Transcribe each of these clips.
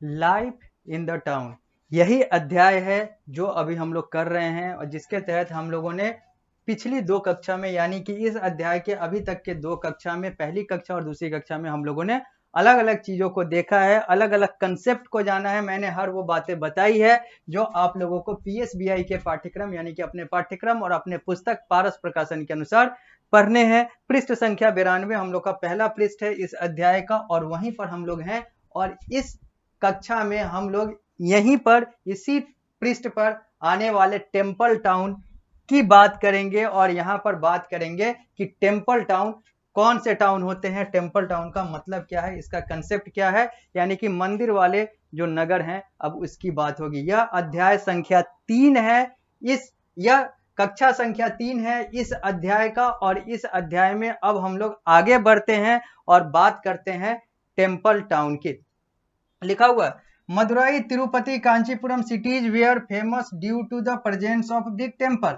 Life in the town, यही अध्याय है जो अभी हम लोग कर रहे हैं और जिसके तहत हम लोगों ने पिछली 2 कक्षा में, यानी कि इस अध्याय के अभी तक के 2 कक्षा में, पहली कक्षा और दूसरी कक्षा में हम लोगों ने अलग अलग चीजों को देखा है, अलग अलग कंसेप्ट को जाना है। मैंने हर वो बातें बताई है जो आप लोगों को पीएसबीआई के पाठ्यक्रम यानी कि अपने पाठ्यक्रम और अपने पुस्तक पारस प्रकाशन के अनुसार पढ़ने हैं। पृष्ठ संख्या 92 हम लोग का पहला पृष्ठ है इस अध्याय का और वहीं पर हम लोग हैं। और इस कक्षा में हम लोग यहीं पर इसी पृष्ठ पर आने वाले टेम्पल टाउन की बात करेंगे और यहाँ पर बात करेंगे कि टेम्पल टाउन कौन से टाउन होते हैं, टेम्पल टाउन का मतलब क्या है, इसका कंसेप्ट क्या है, यानी कि मंदिर वाले जो नगर हैं, अब उसकी बात होगी। यह अध्याय संख्या 3 है, यह कक्षा संख्या 3 है इस अध्याय का। और इस अध्याय में अब हम लोग आगे बढ़ते हैं और बात करते हैं टेम्पल टाउन की। लिखा हुआ है Madurai Tirupati Kanchipuram cities were famous due to the presence of big temple.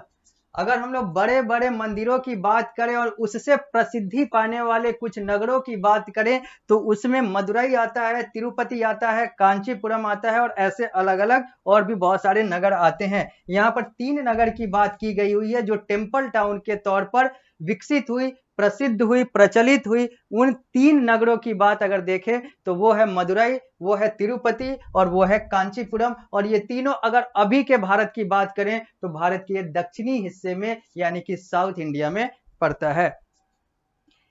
अगर हम लोग बड़े बड़े मंदिरों की बात करें और उससे प्रसिद्धि पाने वाले कुछ नगरों की बात करें तो उसमें मदुरई आता है, तिरुपति आता है, कांचीपुरम आता है और ऐसे अलग अलग और भी बहुत सारे नगर आते हैं। यहाँ पर 3 नगर की बात की गई हुई है जो टेम्पल टाउन के तौर पर विकसित हुई, प्रसिद्ध हुई, प्रचलित हुई। उन 3 नगरों की बात अगर देखें तो वो है मदुरई, वो है तिरुपति और वो है कांचीपुरम। और ये तीनों अगर अभी के भारत की बात करें तो भारत के दक्षिणी हिस्से में यानी कि साउथ इंडिया में पड़ता है।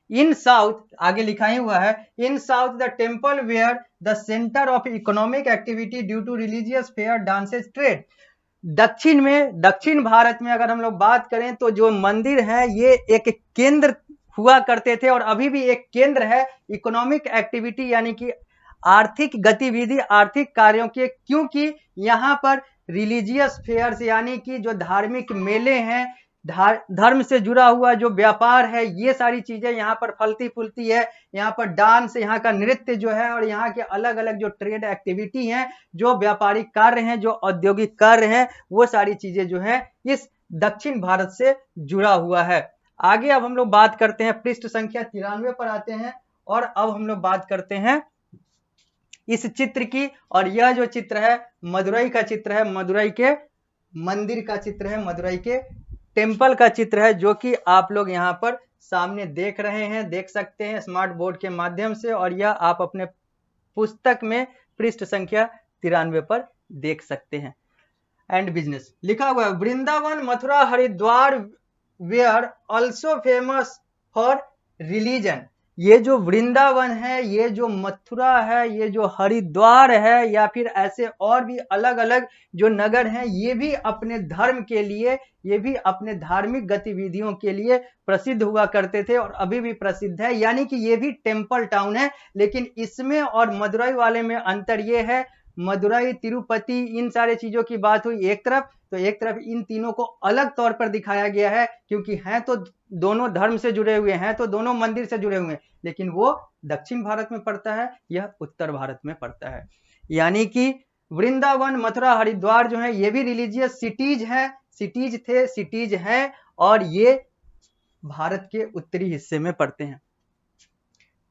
इन साउथ, आगे लिखा ही हुआ है, in south the temple were the centre of economic activity due to religious fair, dances, trade. दक्षिण में, दक्षिण भारत में अगर हम लोग बात करें तो जो मंदिर है ये एक केंद्र हुआ करते थे और अभी भी एक केंद्र है इकोनॉमिक एक्टिविटी यानी कि आर्थिक गतिविधि, आर्थिक कार्यों के, क्योंकि यहाँ पर रिलीजियस फेयर्स यानी कि जो धार्मिक मेले हैं, धर्म से जुड़ा हुआ जो व्यापार है, ये सारी चीजें यहाँ पर फलती फूलती है। यहाँ पर डांस, यहाँ का नृत्य जो है और यहाँ के अलग अलग जो ट्रेड एक्टिविटी हैं, जो व्यापारिक कार्य हैं, जो औद्योगिक कार्य हैं, वो सारी चीजें जो है इस दक्षिण भारत से जुड़ा हुआ है। आगे अब हम लोग बात करते हैं, पृष्ठ संख्या 93 पर आते हैं और अब हम लोग बात करते हैं इस चित्र की। और यह जो चित्र है मदुरई का चित्र है, मदुरई के मंदिर का चित्र है, मदुरई के टेम्पल का चित्र है, जो कि आप लोग यहाँ पर सामने देख रहे हैं, देख सकते हैं स्मार्ट बोर्ड के माध्यम से। और यह आप अपने पुस्तक में पृष्ठ संख्या 93 पर देख सकते हैं। एंड बिजनेस लिखा हुआ है Vrindavan, Mathura, Haridwar were also famous for religion. ये जो वृंदावन है, ये जो मथुरा है, ये जो हरिद्वार है या फिर ऐसे और भी अलग अलग जो नगर हैं, ये भी अपने धर्म के लिए, ये भी अपने धार्मिक गतिविधियों के लिए प्रसिद्ध हुआ करते थे और अभी भी प्रसिद्ध है, यानी कि ये भी टेम्पल टाउन है। लेकिन इसमें और मदुरई वाले में अंतर ये है, मदुरई, तिरुपति, इन सारे चीजों की बात हुई एक तरफ, तो एक तरफ इन तीनों को अलग तौर पर दिखाया गया है, क्योंकि हैं तो दोनों धर्म से जुड़े हुए हैं, तो दोनों मंदिर से जुड़े हुए हैं, लेकिन वो दक्षिण भारत में पड़ता है, यह उत्तर भारत में पड़ता है। यानी कि वृंदावन, मथुरा, हरिद्वार जो है ये भी रिलीजियस सिटीज हैं, सिटीज थे, सिटीज हैं और ये भारत के उत्तरी हिस्से में पड़ते हैं।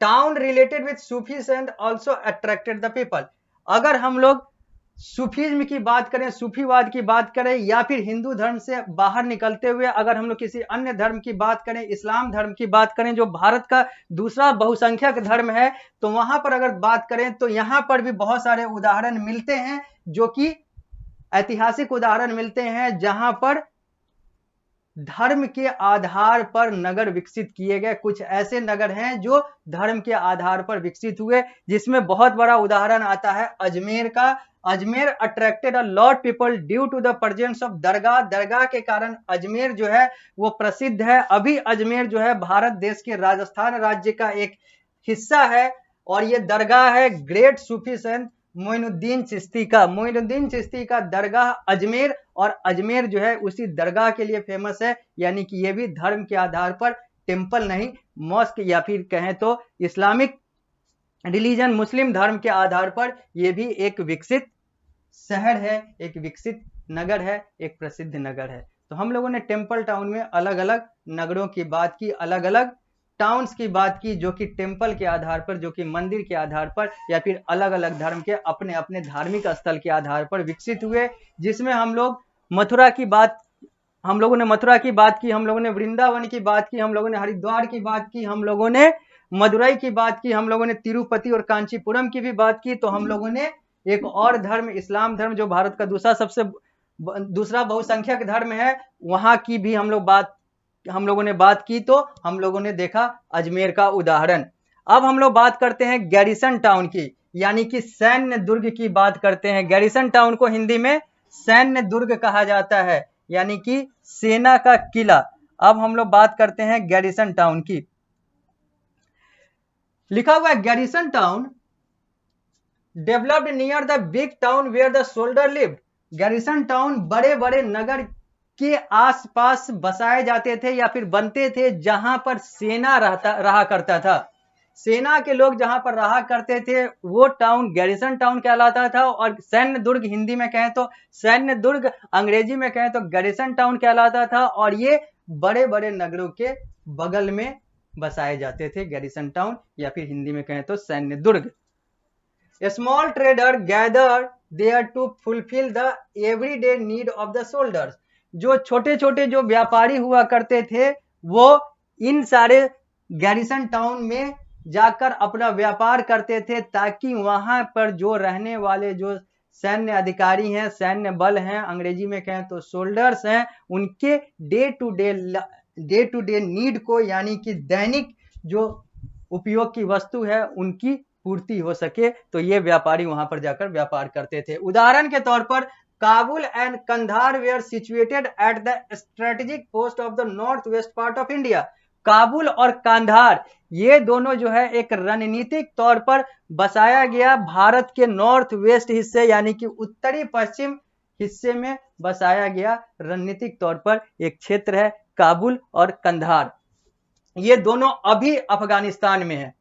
Town related with Sufis and also attracted the people. अगर हम लोग सूफीज्म की बात करें, सूफीवाद की बात करें या फिर हिंदू धर्म से बाहर निकलते हुए अगर हम लोग किसी अन्य धर्म की बात करें, इस्लाम धर्म की बात करें जो भारत का दूसरा बहुसंख्यक धर्म है, तो वहां पर अगर बात करें तो यहां पर भी बहुत सारे उदाहरण मिलते हैं, जो कि ऐतिहासिक उदाहरण मिलते हैं जहां पर धर्म के आधार पर नगर विकसित किए गए। कुछ ऐसे नगर हैं जो धर्म के आधार पर विकसित हुए, जिसमें बहुत बड़ा उदाहरण आता है अजमेर का। Ajmer attracted a lot people due to the presence of दरगाह। दरगाह के कारण अजमेर जो है वो प्रसिद्ध है। अभी अजमेर जो है भारत देश के राजस्थान राज्य का एक हिस्सा है और ये दरगाह है ग्रेट सूफी संत मोइनुद्दीन चिश्ती का। मोइनुद्दीन चिश्ती का दरगाह अजमेर, और अजमेर जो है उसी दरगाह के लिए फेमस है। यानी कि ये भी धर्म के आधार पर, टेम्पल नहीं, मॉस्क या फिर कहें तो इस्लामिक रिलीजन, मुस्लिम धर्म के आधार पर ये भी एक विकसित शहर है, एक विकसित नगर है, एक प्रसिद्ध नगर है। तो हम लोगों ने टेम्पल टाउन में अलग अलग नगरों की बात की, अलग अलग टाउन्स की बात की जो कि टेम्पल के आधार पर, जो कि मंदिर के आधार पर या फिर अलग अलग धर्म के अपने अपने धार्मिक स्थल के आधार पर विकसित हुए, जिसमें हम लोग मथुरा की बात, हम लोगों ने मथुरा की बात की, हम लोगों ने वृंदावन की बात की, हम लोगों ने हरिद्वार की बात की, हम लोगों ने मदुरई की बात की, हम लोगों ने तिरुपति और कांचीपुरम की भी बात की। तो हम लोगों ने एक और धर्म, इस्लाम धर्म, जो भारत का दूसरा बहुसंख्यक धर्म है, वहां की भी हम लोगों ने बात की। तो हम लोगों ने देखा अजमेर का उदाहरण। अब हम लोग बात करते हैं गैरिसन टाउन की, यानी कि सैन्य दुर्ग की बात करते हैं। गैरिसन टाउन को हिंदी में सैन्य दुर्ग कहा जाता है, यानी कि सेना का किला। अब हम लोग बात करते हैं गैरिसन टाउन की। लिखा हुआ है garrison town developed near the big town where the soldier lived. Garrison town बड़े बड़े नगर के आसपास बसाए जाते थे या फिर बनते थे जहां पर सेना रहा करता था। सेना के लोग जहां पर रहा करते थे वो टाउन गैरिसन टाउन कहलाता था। और सैन्य दुर्ग हिंदी में कहें तो सैन्य दुर्ग, अंग्रेजी में कहें तो गैरिसन टाउन कहलाता था। और ये बड़े बड़े नगरों के बगल में बसाए जाते थे, गैरिसन टाउन, या फिर हिंदी में कहें तो सैन्य दुर्ग। Small trader gather there to fulfil the everyday need of the soldiers. जो छोटे छोटे जो व्यापारी हुआ करते थे वो इन सारे गैरिसन टाउन में जाकर अपना व्यापार करते थे, ताकि वहां पर जो रहने वाले जो सैन्य अधिकारी हैं, सैन्य बल हैं, अंग्रेजी में कहें तो सोल्जर्स हैं, उनके डे टू डे नीड को, यानी कि दैनिक जो उपयोग की वस्तु है, उनकी पूर्ति हो सके। तो ये व्यापारी वहां पर जाकर व्यापार करते थे। उदाहरण के तौर पर Kabul and Kandahar were situated at the strategic post of the north west part of India. Kabul और कांधार ये दोनों जो है एक रणनीतिक तौर पर बसाया गया भारत के नॉर्थ वेस्ट हिस्से, यानी कि उत्तरी पश्चिम हिस्से में बसाया गया रणनीतिक तौर पर एक क्षेत्र है काबुल और कंधार। ये दोनों अभी अफगानिस्तान में है।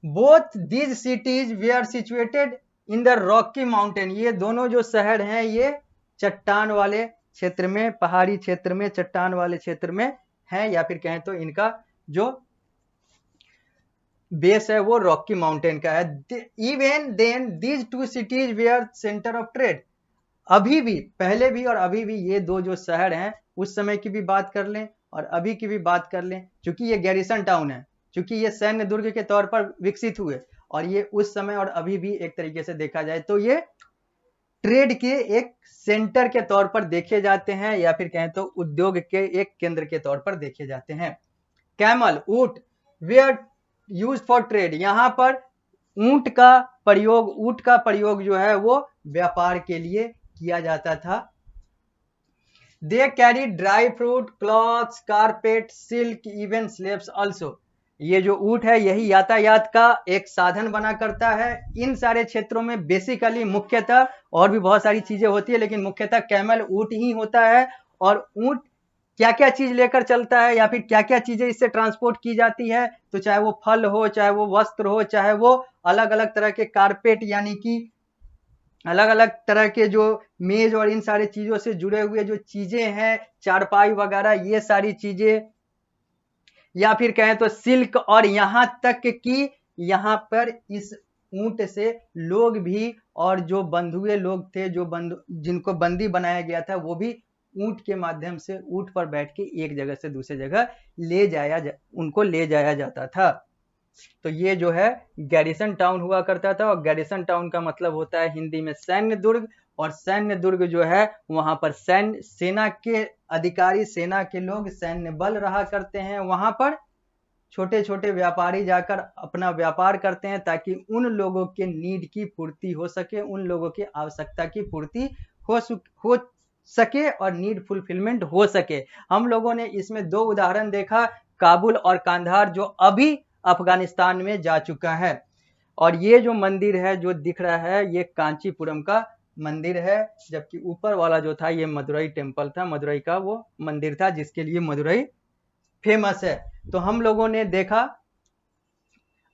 Both these cities were situated in the rocky mountain. ये दोनों जो शहर हैं ये चट्टान वाले क्षेत्र में, पहाड़ी क्षेत्र में, चट्टान वाले क्षेत्र में है, या फिर कहें तो इनका जो बेस है वो रॉकी माउंटेन का है। Even then these two cities were centre of trade. अभी भी, पहले भी और अभी भी ये दो जो शहर हैं, उस समय की भी बात कर लें और अभी की भी बात कर लें, क्योंकि ये गैरिसन टाउन है, क्योंकि ये सैन्य दुर्ग के तौर पर विकसित हुए, और ये उस समय और अभी भी एक तरीके से देखा जाए तो ये ट्रेड के एक सेंटर के तौर पर देखे जाते हैं, या फिर कहें तो उद्योग के एक केंद्र के तौर पर देखे जाते हैं। कैमल, ऊंट, वेयर यूज फॉर ट्रेड। यहां पर ऊंट का प्रयोग जो है वो व्यापार के लिए किया जाता था। They carry dry fruit, clothes, carpet, silk, even slaves also. ये जो ऊंट है यही यातायात का एक साधन बना करता है। इन सारे क्षेत्रों में बेसिकली मुख्यतः और भी बहुत सारी चीजें होती है, लेकिन मुख्यतः कैमल, ऊंट ही होता है। और ऊंट क्या क्या चीज लेकर चलता है या फिर क्या क्या चीजें इससे ट्रांसपोर्ट की जाती है, तो चाहे वो फल हो, चाहे वो वस्त्र हो, चाहे वो अलग अलग तरह के कारपेट, यानी कि अलग अलग तरह के जो मेज और इन सारी चीजों से जुड़े हुए जो चीजें हैं, चारपाई वगैरह, ये सारी चीजें, या फिर कहें तो सिल्क, और यहां तक कि यहां पर इस ऊंट से लोग भी, और जो बंधुए लोग थे, जिनको बंदी बनाया गया था, वो भी ऊंट के माध्यम से, ऊंट पर बैठ के एक जगह से दूसरे जगह उनको ले जाया जाता था। तो ये जो है गैरिसन टाउन हुआ करता था। और गैरिसन टाउन का मतलब होता है हिंदी में सैन्य दुर्ग। और सैन्य दुर्ग जो है वहां पर सेना के अधिकारी, सेना के लोग, सैन्य बल रहा करते हैं। वहां पर छोटे छोटे व्यापारी जाकर अपना व्यापार करते हैं, ताकि उन लोगों के नीड की पूर्ति हो सके, उन लोगों की आवश्यकता की पूर्ति हो सके और नीड फुलफिलमेंट हो सके। हम लोगों ने इसमें दो उदाहरण देखा, काबुल और कांधार, जो अभी अफगानिस्तान में जा चुका है। और ये जो मंदिर है जो दिख रहा है, ये कांचीपुरम का मंदिर है, जबकि ऊपर वाला जो था ये मदुरई टेम्पल था, मदुरई का वो मंदिर था जिसके लिए मदुरई फेमस है। तो हम लोगों ने देखा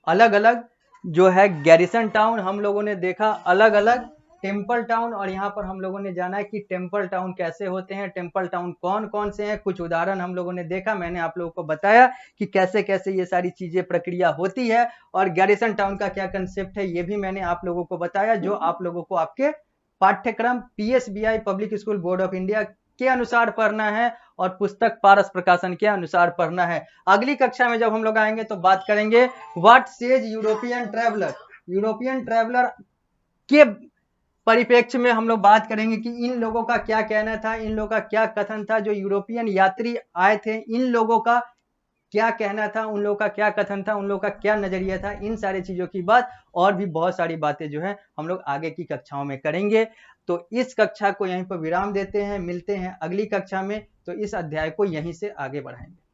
अलग अलग जो है गैरिसन टाउन, हम लोगों ने देखा अलग अलग टेम्पल टाउन, और यहाँ पर हम लोगों ने जाना है कि टेम्पल टाउन कैसे होते हैं, टेम्पल टाउन कौन कौन से हैं, कुछ उदाहरण हम लोगों ने देखा, मैंने आप लोगों को बताया कि कैसे कैसे ये सारी चीजें प्रक्रिया होती है, और गैरिसन टाउन का क्या कंसेप्ट है ये भी मैंने आप लोगों को बताया, जो आप लोगों को आपके पाठ्यक्रम PSBI public school board of India के अनुसार पढ़ना है और पुस्तक पारस प्रकाशन के अनुसार पढ़ना है। अगली कक्षा में जब हम लोग आएंगे तो बात करेंगे what says European traveller, European traveller के परिप्रेक्ष्य में हम लोग बात करेंगे कि इन लोगों का क्या कहना था, इन लोगों का क्या कथन था, जो यूरोपियन यात्री आए थे इन लोगों का क्या कहना था, उन लोगों का क्या कथन था, उन लोगों का क्या नजरिया था, इन सारी चीजों की बात और भी बहुत सारी बातें जो है हम लोग आगे की कक्षाओं में करेंगे। तो इस कक्षा को यहीं पर विराम देते हैं, मिलते हैं अगली कक्षा में, तो इस अध्याय को यहीं से आगे बढ़ाएंगे।